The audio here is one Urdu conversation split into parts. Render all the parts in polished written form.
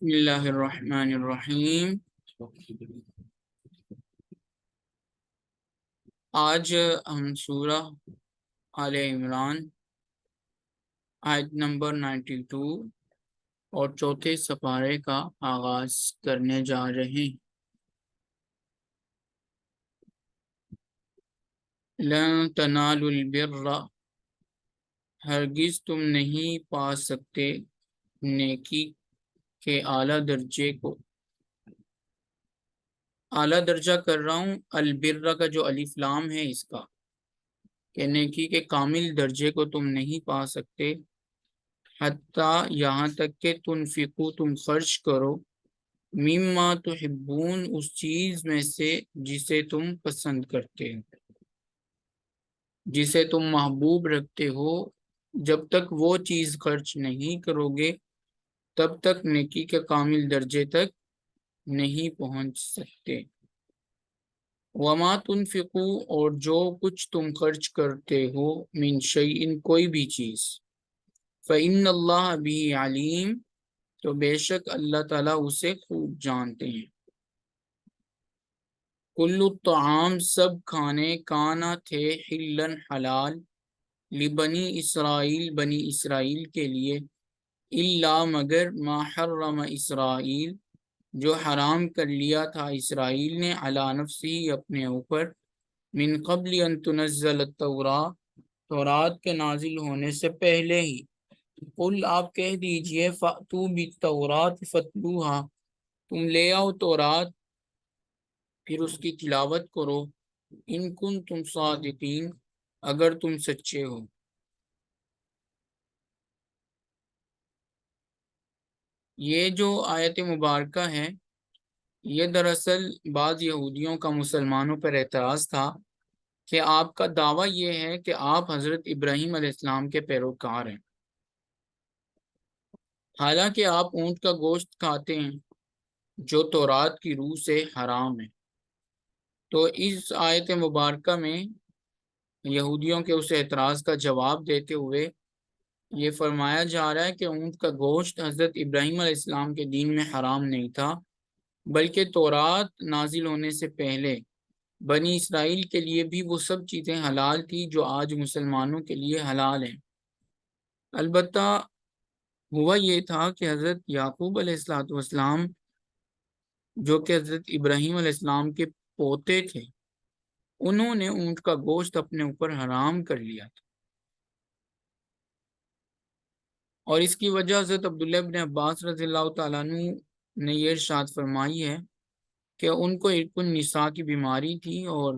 بسم اللہ الرحمن الرحیم۔ آج ہم سورہ آل عمران آیت نمبر 92 اور چوتھے سپارے کا آغاز کرنے جا رہے ہیں۔ لن تنالوا البر، ہرگز تم نہیں پا سکتے نیکی کے اعلیٰ درجے کو۔ اعلیٰ درجہ کر رہا ہوں، البر کا جو الف لام ہے اس کا، کہ نیکی کے کامل درجے کو تم نہیں پا سکتے، حتیٰ یہاں تک کہ تنفقو تم خرچ کرو، مما تحبون اس چیز میں سے جسے تم پسند کرتے ہو، جسے تم محبوب رکھتے ہو۔ جب تک وہ چیز خرچ نہیں کرو گے تب تک نیکی کے کامل درجے تک نہیں پہنچ سکتے۔ وما تنفقو، اور جو کچھ تم خرچ کرتے ہو، من شیئن کوئی بھی چیز، فإن اللہ بہ علیم، تو بے شک اللہ تعالیٰ اسے خوب جانتے ہیں۔ کل الطعام، سب کھانے، کانا تھے، حلن حلال، لبنی اسرائیل بنی اسرائیل کے لیے، الا مگر ما حرم اسرائیل، جو حرام کر لیا تھا اسرائیل نے، علی نفسی اپنے اوپر، من قبل ان تنزل التوراۃ، تورات کے نازل ہونے سے پہلے ہی۔ قل، آپ کہہ دیجئے، فأتوا بالتوراۃ فاتلوها، تم لے آؤ تورات پھر اس کی تلاوت کرو، ان کنتم صادقین، اگر تم سچے ہو۔ یہ جو آیت مبارکہ ہے، یہ دراصل بعض یہودیوں کا مسلمانوں پر اعتراض تھا کہ آپ کا دعویٰ یہ ہے کہ آپ حضرت ابراہیم علیہ السلام کے پیروکار ہیں، حالانکہ آپ اونٹ کا گوشت کھاتے ہیں جو تورات کی روح سے حرام ہے۔ تو اس آیت مبارکہ میں یہودیوں کے اس اعتراض کا جواب دیتے ہوئے یہ فرمایا جا رہا ہے کہ اونٹ کا گوشت حضرت ابراہیم علیہ السلام کے دین میں حرام نہیں تھا، بلکہ تورات نازل ہونے سے پہلے بنی اسرائیل کے لیے بھی وہ سب چیزیں حلال تھی جو آج مسلمانوں کے لیے حلال ہیں۔ البتہ ہوا یہ تھا کہ حضرت یعقوب علیہ السلام جو کہ حضرت ابراہیم علیہ السلام کے پوتے تھے، انہوں نے اونٹ کا گوشت اپنے اوپر حرام کر لیا تھا، اور اس کی وجہ حضرت عبداللہ ابن عباس رضی اللہ تعالیٰ عنہ نے یہ ارشاد فرمائی ہے کہ ان کو عرق النساء کی بیماری تھی، اور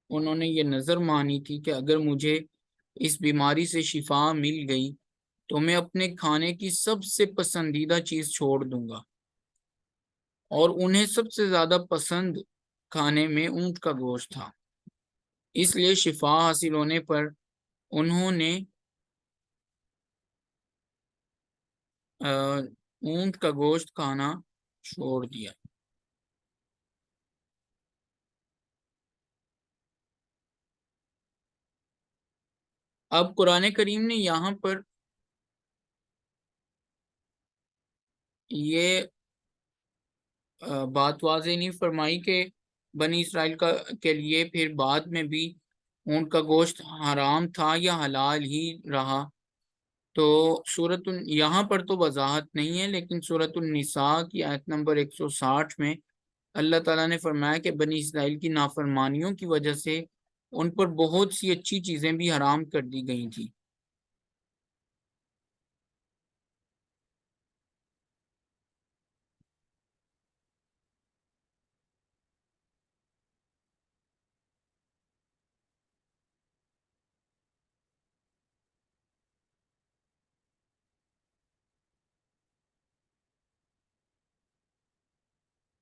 انہوں نے یہ نظر مانی تھی کہ اگر مجھے اس بیماری سے شفا مل گئی تو میں اپنے کھانے کی سب سے پسندیدہ چیز چھوڑ دوں گا، اور انہیں سب سے زیادہ پسند کھانے میں اونٹ کا گوشت تھا۔ اس لیے شفا حاصل ہونے پر انہوں نے اونٹ کا گوشت کھانا چھوڑ دیا۔ اب قرآن کریم نے یہاں پر یہ بات واضح نہیں فرمائی کہ بنی اسرائیل کے لیے پھر بعد میں بھی اونٹ کا گوشت حرام تھا یا حلال ہی رہا۔ تو یہاں پر تو وضاحت نہیں ہے، لیکن سورۃ النساء کی آیت نمبر 160 میں اللہ تعالیٰ نے فرمایا کہ بنی اسرائیل کی نافرمانیوں کی وجہ سے ان پر بہت سی اچھی چیزیں بھی حرام کر دی گئی تھی۔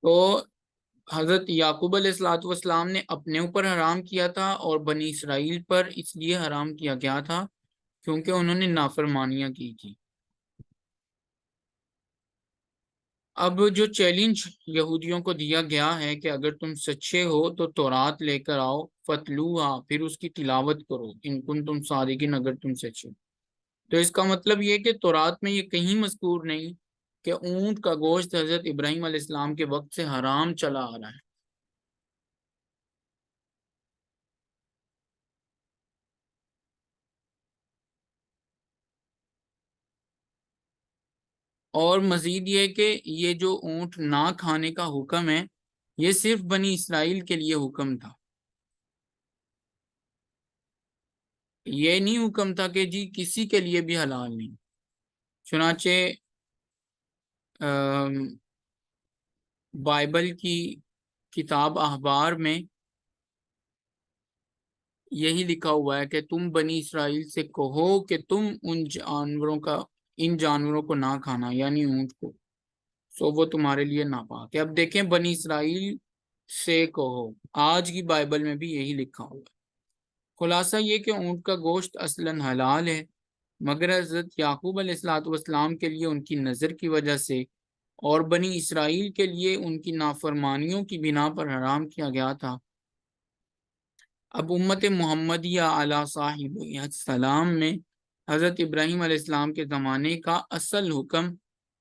تو حضرت یعقوب علیہ السلام نے اپنے اوپر حرام کیا تھا، اور بنی اسرائیل پر اس لیے حرام کیا گیا تھا کیونکہ انہوں نے نافرمانیاں کی تھی۔ اب جو چیلنج یہودیوں کو دیا گیا ہے کہ اگر تم سچے ہو تو تورات لے کر آؤ، فتلوہا، پھر اس کی تلاوت کرو، ان کنتم صادقین، اگر تم سچے ہو۔ تو اس کا مطلب یہ کہ تورات میں یہ کہیں مذکور نہیں کہ اونٹ کا گوشت حضرت ابراہیم علیہ السلام کے وقت سے حرام چلا آ رہا ہے۔ اور مزید یہ کہ یہ جو اونٹ نہ کھانے کا حکم ہے یہ صرف بنی اسرائیل کے لیے حکم تھا، یہ نہیں حکم تھا کہ جی کسی کے لیے بھی حلال نہیں۔ چنانچہ بائبل کی کتاب احبار میں یہی لکھا ہوا ہے کہ تم بنی اسرائیل سے کہو کہ تم ان جانوروں کو نہ کھانا، یعنی اونٹ کو، سو وہ تمہارے لیے ناپاک ہے۔ اب دیکھیں، بنی اسرائیل سے کہو، آج کی بائبل میں بھی یہی لکھا ہوا ہے۔ خلاصہ یہ کہ اونٹ کا گوشت اصلاً حلال ہے، مگر حضرت یعقوب علیہ الصلوۃ والسلام کے لیے ان کی نظر کی وجہ سے اور بنی اسرائیل کے لیے ان کی نافرمانیوں کی بنا پر حرام کیا گیا تھا۔ اب امت محمدیہ علی صاحب السلام میں حضرت ابراہیم علیہ السلام کے زمانے کا اصل حکم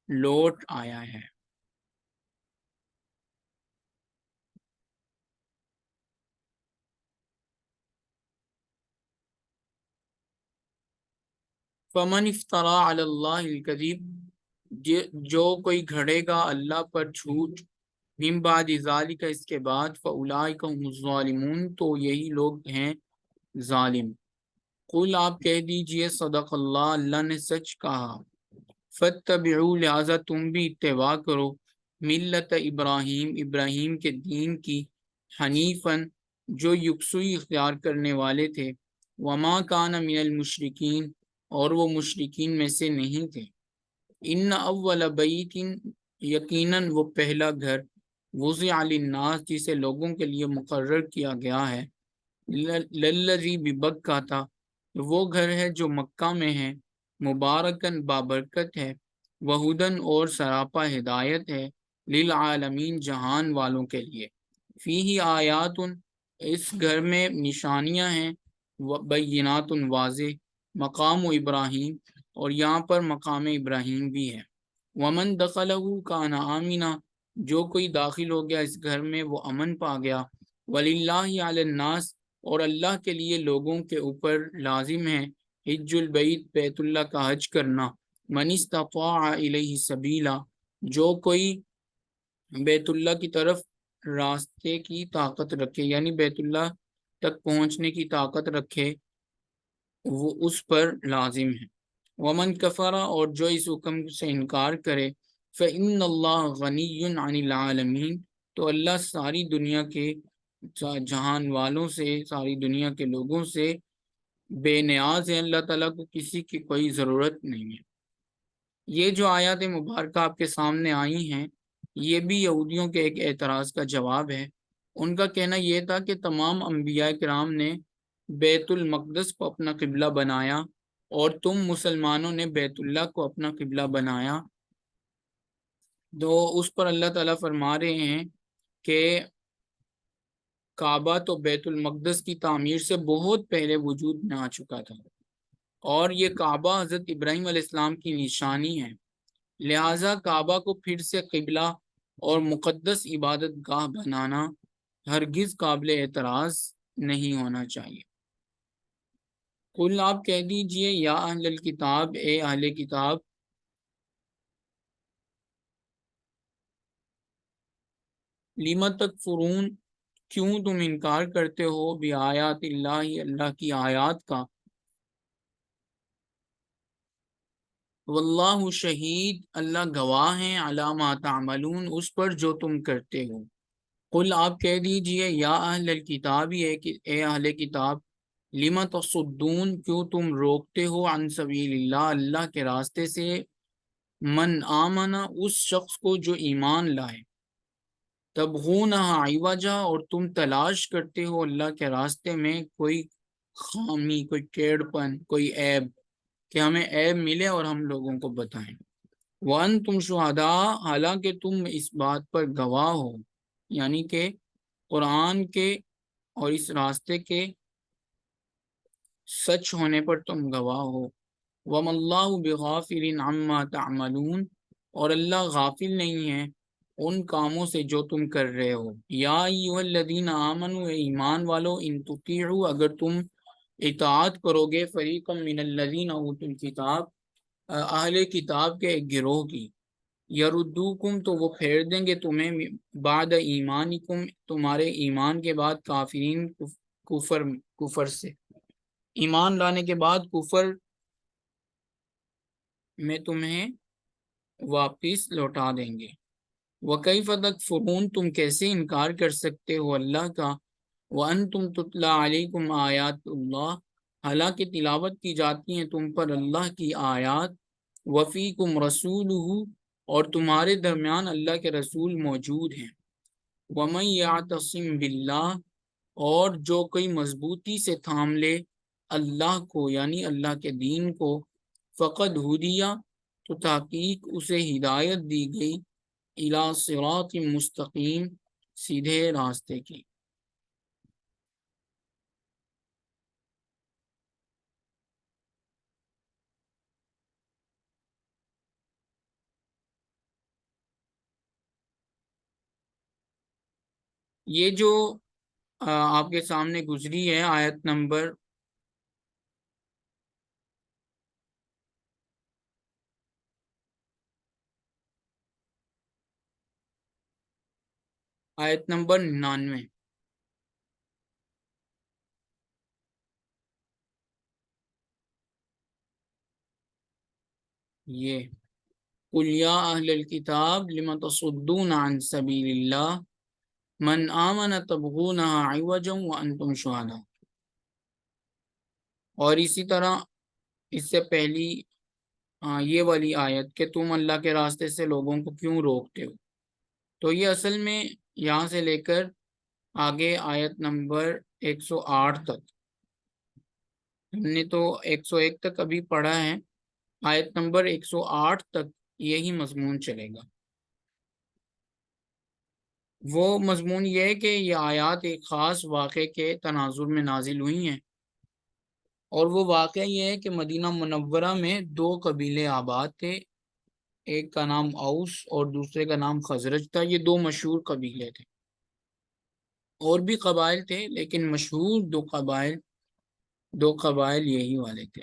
لوٹ آیا ہے۔ فمن افترا علی اللہ الکذب، جو کوئی گھڑے گا اللہ پر جھوٹ، من بعد ذالک، اس کے بعد، فاولئک هم الظالمون، تو یہی لوگ ہیں ظالم۔ قل، آپ کہہ دیجئے، صدق اللہ، اللہ نے سچ کہا۔ فتبعوا، لہذا تم بھی اتباع کرو، ملت ابراہیم، ابراہیم کے دین کی، حنیفاً، جو یکسوئی اختیار کرنے والے تھے، وما کان من المشرکین، اور وہ مشرکین میں سے نہیں تھے۔ ان اول بیت، یقیناً وہ پہلا گھر، وضع للناس، جسے لوگوں کے لیے مقرر کیا گیا ہے، للذی ببکہ تھا، وہ گھر ہے جو مکہ میں ہے، مبارکن، بابرکت ہے، وہدن، اور سراپا ہدایت ہے، للعالمین، جہان والوں کے لیے، فیہ آیات، اس گھر میں نشانیاں ہیں، بینات، واضح، مقام ابراہیم، اور یہاں پر مقام ابراہیم بھی ہے، ومن دخلہ کان آمنا، جو کوئی داخل ہو گیا اس گھر میں وہ امن پا گیا، وللہ علی الناس، اور اللہ کے لیے لوگوں کے اوپر لازم ہے، حج البیت، بیت اللہ کا حج کرنا، من استطاع الیہ سبیلا، جو کوئی بیت اللہ کی طرف راستے کی طاقت رکھے، یعنی بیت اللہ تک پہنچنے کی طاقت رکھے، وہ اس پر لازم ہے۔ ومن کفر، اور جو اس حکم سے انکار کرے، فإن اللہ غنی عن العالمین، تو اللہ ساری دنیا کے جہان والوں سے، ساری دنیا کے لوگوں سے بے نیاز ہے، اللہ تعالیٰ کو کسی کی کوئی ضرورت نہیں ہے۔ یہ جو آیات مبارکہ آپ کے سامنے آئی ہیں، یہ بھی یہودیوں کے ایک اعتراض کا جواب ہے۔ ان کا کہنا یہ تھا کہ تمام انبیاء کرام نے بیت المقدس کو اپنا قبلہ بنایا اور تم مسلمانوں نے بیت اللہ کو اپنا قبلہ بنایا، تو اس پر اللہ تعالیٰ فرما رہے ہیں کہ کعبہ تو بیت المقدس کی تعمیر سے بہت پہلے وجود میں آ چکا تھا، اور یہ کعبہ حضرت ابراہیم علیہ السلام کی نشانی ہے، لہٰذا کعبہ کو پھر سے قبلہ اور مقدس عبادت گاہ بنانا ہرگز قابل اعتراض نہیں ہونا چاہیے۔ قل، آپ کہہ دیجئے، یا اہل الکتاب، اے اہل کتاب، لم تکفرون، کیوں تم انکار کرتے ہو، بآیات اللہ، اللہ کی آیات کا، واللہ شہید، اللہ گواہ ہیں، علی ما تعملون، اس پر جو تم کرتے ہو۔ قل، آپ کہہ دیجئے، یا اہل الکتاب، اے اہل کتاب، لم تصدون، کیوں تم روکتے ہو، عن سبیل اللہ، اللہ کے راستے سے، من آمنا، اس شخص کو جو ایمان لائے، تبغونہا عوجا، اور تم تلاش کرتے ہو اللہ کے راستے میں کوئی خامی، کوئی ٹیڑھ پن، کوئی عیب، کہ ہمیں عیب ملے اور ہم لوگوں کو بتائیں۔ وَأَنْتُمْ شُهَدَاء، حالانکہ تم اس بات پر گواہ ہو، یعنی کہ قرآن کے اور اس راستے کے سچ ہونے پر تم گواہ ہو۔ وَمَا اللَّهُ بِغَافِلٍ عَمَّا تَعْمَلُونَ، اور اللہ غافل نہیں ہے ان کاموں سے جو تم کر رہے ہو۔ یا ایھا الذین آمنوا، اے ایمان والو، ان تطیعوا، اگر تم اطاعت کرو گے، فریقا من الذین اوتوا الکتاب، اہل کتاب کے ایک گروہ کی، یردوکم، تو وہ پھیر دیں گے تمہیں، بعد ایمانکم، تمہارے ایمان کے بعد، کافرین، کفر سے، ایمان لانے کے بعد کفر میں تمہیں واپس لوٹا دیں گے۔ وَكَيْفَ تَكْفُرُونَ، تم کیسے انکار کر سکتے ہو اللہ کا، وَأَنْتُمْ تُتْلَى عَلَيْكُمْ آیات اللہ، حالانکہ تلاوت کی جاتی ہیں تم پر اللہ کی آیات، وَفِيكُمْ رَسُولُهُ، اور تمہارے درمیان اللہ کے رسول موجود ہیں، وَمَنْ يَعْتَصِمْ بِاللَّهِ، اور جو کوئی مضبوطی سے تھام لے اللہ کو، یعنی اللہ کے دین کو، فقد ہدیہ، تو تحقیق اسے ہدایت دی گئی، الی صراط مستقیم، سیدھے راستے کی۔ یہ جو آپ کے سامنے گزری ہے آیت نمبر 99، یہ قُلْ يَا أَهْلَ الْكِتَابِ لِمَ تَصُدُّونَ عَنْ سَبِيلِ اللَّهِ مَنْ آمَنَ تَبْغُونَهَا عِوَجًا وَأَنْتُمْ شُهَدَاءُ۔ اور اسی طرح اس سے پہلی یہ والی آیت کہ تم اللہ کے راستے سے لوگوں کو کیوں روکتے ہو، تو یہ اصل میں یہاں سے لے کر آگے آیت نمبر 108 تک، ہم نے تو 101 تک ابھی پڑھا ہے، آیت نمبر 108 تک یہی مضمون چلے گا۔ وہ مضمون یہ ہے کہ یہ آیات ایک خاص واقعے کے تناظر میں نازل ہوئی ہیں، اور وہ واقعہ یہ ہے کہ مدینہ منورہ میں دو قبیلے آباد تھے، ایک کا نام اوس اور دوسرے کا نام خزرج تھا۔ یہ دو مشہور قبیلے تھے، اور بھی قبائل تھے لیکن مشہور دو قبائل یہی والے تھے۔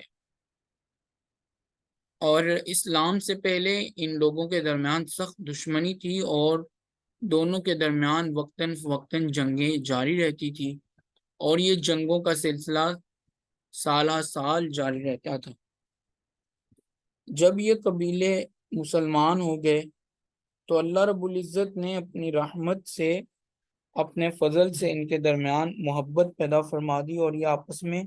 اور اسلام سے پہلے ان لوگوں کے درمیان سخت دشمنی تھی، اور دونوں کے درمیان وقتاً فوقتاً جنگیں جاری رہتی تھی، اور یہ جنگوں کا سلسلہ سالہ سال جاری رہتا تھا۔ جب یہ قبیلے مسلمان ہو گئے تو اللہ رب العزت نے اپنی رحمت سے، اپنے فضل سے ان کے درمیان محبت پیدا فرما دی، اور یہ آپس میں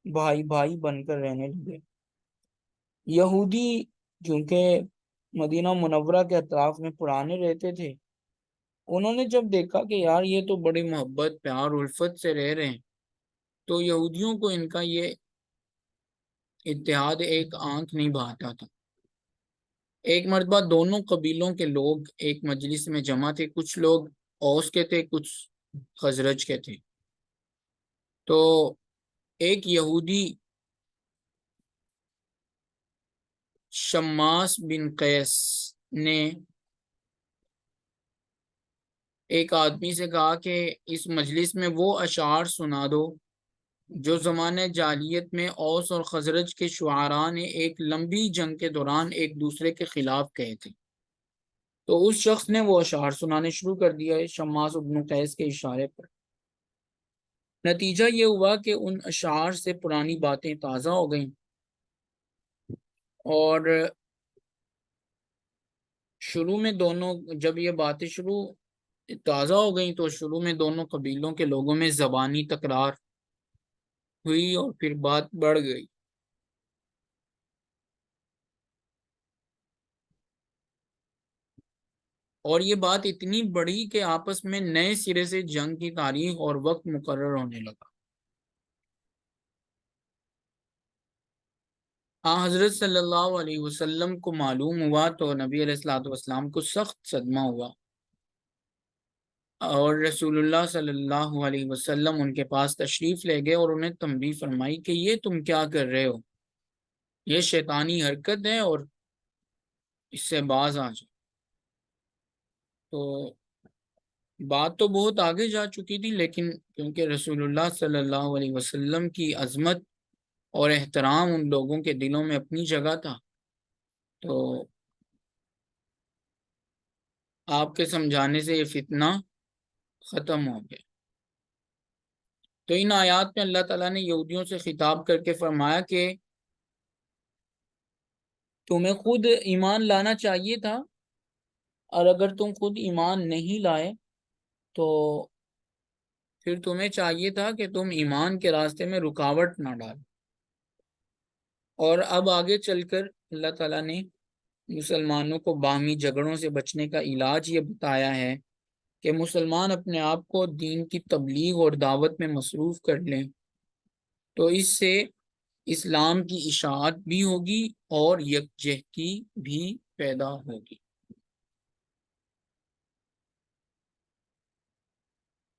بھائی بھائی بن کر رہنے لگے۔ یہودی چونکہ مدینہ منورہ کے اطراف میں پرانے رہتے تھے، انہوں نے جب دیکھا کہ یار یہ تو بڑی محبت پیار الفت سے رہ رہے ہیں، تو یہودیوں کو ان کا یہ اتحاد ایک آنکھ نہیں بھاتا تھا۔ ایک مرتبہ دونوں قبیلوں کے لوگ ایک مجلس میں جمع تھے، کچھ لوگ اوس کے تھے، کچھ خزرج کے تھے۔ تو ایک یہودی شماس بن قیس نے ایک آدمی سے کہا کہ اس مجلس میں وہ اشعار سنا دو جو زمانہ جاہلیت میں اوس اور خزرج کے شعراء نے ایک لمبی جنگ کے دوران ایک دوسرے کے خلاف کہے تھے۔ تو اس شخص نے وہ اشعار سنانے شروع کر دیا ہے شماس بن قیس کے اشارے پر۔ نتیجہ یہ ہوا کہ ان اشعار سے پرانی باتیں تازہ ہو گئیں، اور شروع میں دونوں، جب یہ باتیں تازہ ہو گئیں تو شروع میں دونوں قبیلوں کے لوگوں میں زبانی تکرار ہوئی، اور پھر بات بڑھ گئی، اور یہ بات اتنی بڑی کہ آپس میں نئے سرے سے جنگ کی تاریخ اور وقت مقرر ہونے لگا۔ حضرت صلی اللہ علیہ وسلم کو معلوم ہوا تو نبی علیہ الصلوۃ والسلام کو سخت صدمہ ہوا، اور رسول اللہ صلی اللہ علیہ وسلم ان کے پاس تشریف لے گئے اور انہیں تنبیہ فرمائی کہ یہ تم کیا کر رہے ہو، یہ شیطانی حرکت ہے، اور اس سے باز آ جاؤ۔ تو بات تو بہت آگے جا چکی تھی، لیکن کیونکہ رسول اللہ صلی اللہ علیہ وسلم کی عظمت اور احترام ان لوگوں کے دلوں میں اپنی جگہ تھا، تو آپ کے سمجھانے سے یہ فتنہ ختم ہو گیا۔ تو ان آیات میں اللہ تعالیٰ نے یہودیوں سے خطاب کر کے فرمایا کہ تمہیں خود ایمان لانا چاہیے تھا، اور اگر تم خود ایمان نہیں لائے تو پھر تمہیں چاہیے تھا کہ تم ایمان کے راستے میں رکاوٹ نہ ڈالو۔ اور اب آگے چل کر اللہ تعالیٰ نے مسلمانوں کو باہمی جھگڑوں سے بچنے کا علاج یہ بتایا ہے کہ مسلمان اپنے آپ کو دین کی تبلیغ اور دعوت میں مصروف کر لیں، تو اس سے اسلام کی اشاعت بھی ہوگی اور یکجہتی بھی پیدا ہوگی۔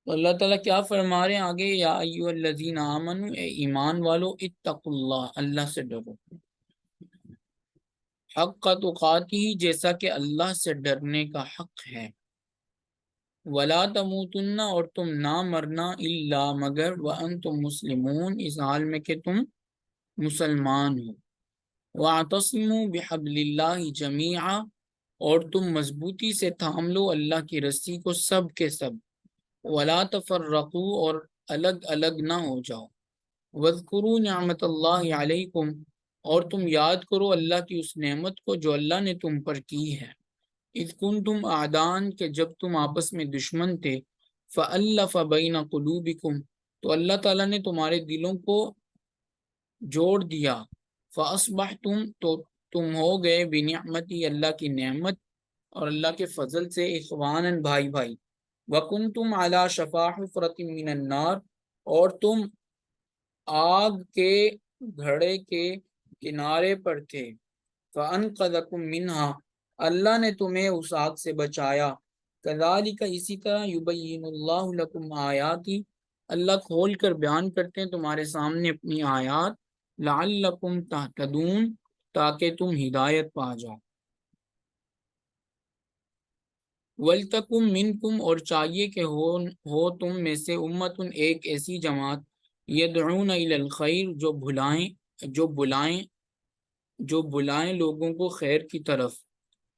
تو اللہ تعالیٰ کیا فرما رہے ہیں آگے، یا ایھا الذین آمنوا، اے ایمان والو، اتقوا اللہ، اللہ سے ڈرو، حق تقاتہ، جیسا کہ اللہ سے ڈرنے کا حق ہے، ولا تموتن، اور تم نہ مرنا، الا مگر، وانتم مسلمون، اس حال میں کہ تم مسلمان ہو، واعتصموا بحبل اللہ جمیعا، اور تم مضبوطی سے تھام لو اللہ کی رسی کو سب کے سب، ولا تفرقوا، اور الگ الگ نہ ہو جاؤ، واذکروا نعمت اللہ علیکم، اور تم یاد کرو اللہ کی اس نعمت کو جو اللہ نے تم پر کی ہے، اذ کنتم اعدان، کہ جب تم آپس میں دشمن تھے، فألف بین قلوبکم، تو اللہ تعالیٰ نے تمہارے دلوں کو جوڑ دیا، فاصبحتم، تو تم ہو گئے، بنعمتی، اللہ کی نعمت اور اللہ کے فضل سے، اخوانا، بھائی بھائی، وکنتم علی شفا حفرۃ من النار، اور تم آگ کے گھڑے کے کنارے پر تھے، فانقذکم منہا، اللہ نے تمہیں اس آگ سے بچایا، کذالک، اسی طرح، یبین اللہ لکم آیاتی، اللہ کھول کر بیان کرتے ہیں تمہارے سامنے اپنی آیات، لعلکم تہتدون، تاکہ تم ہدایت پا جاؤ، ولتکم منکم، اور چاہیے کہ ہو تم میں سے، امتن، ایک ایسی جماعت، یدعون الی الخیر، جو بلائیں لوگوں کو خیر کی طرف،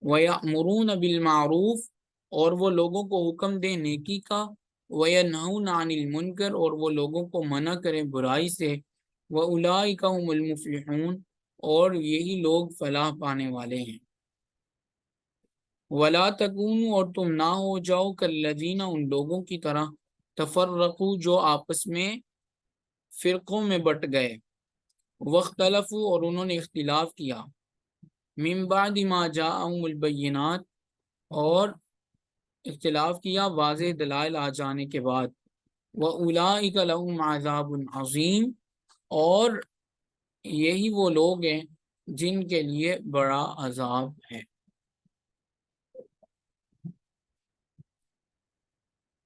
وَيَأْمُرُونَ بِالْمَعْرُوفِ، اور وہ لوگوں کو حکم دیں نیکی کا، وَيَنْهُونَ عَنِ الْمُنْكَرِ، اور وہ لوگوں کو منع کریں برائی سے، وَأُولَئِكَ هُمُ الْمُفْلِحُونَ، اور یہی لوگ فلاح پانے والے ہیں، وَلَا تَكُونُوا، اور تم نہ ہو جاؤ، كَالَّذِينَ، ان لوگوں کی طرح، تفرقوا، جو آپس میں فرقوں میں بٹ گئے، واختلفوا، اور انہوں نے اختلاف کیا، من بعد ما جاءهم البینات، اور اختلاف کیا واضح دلائل آ جانے کے بعد، وَأُولَئِكَ لَهُمْ عَذَابٌ عَظِيمٌ، اور یہی وہ لوگ ہیں جن کے لیے بڑا عذاب ہے۔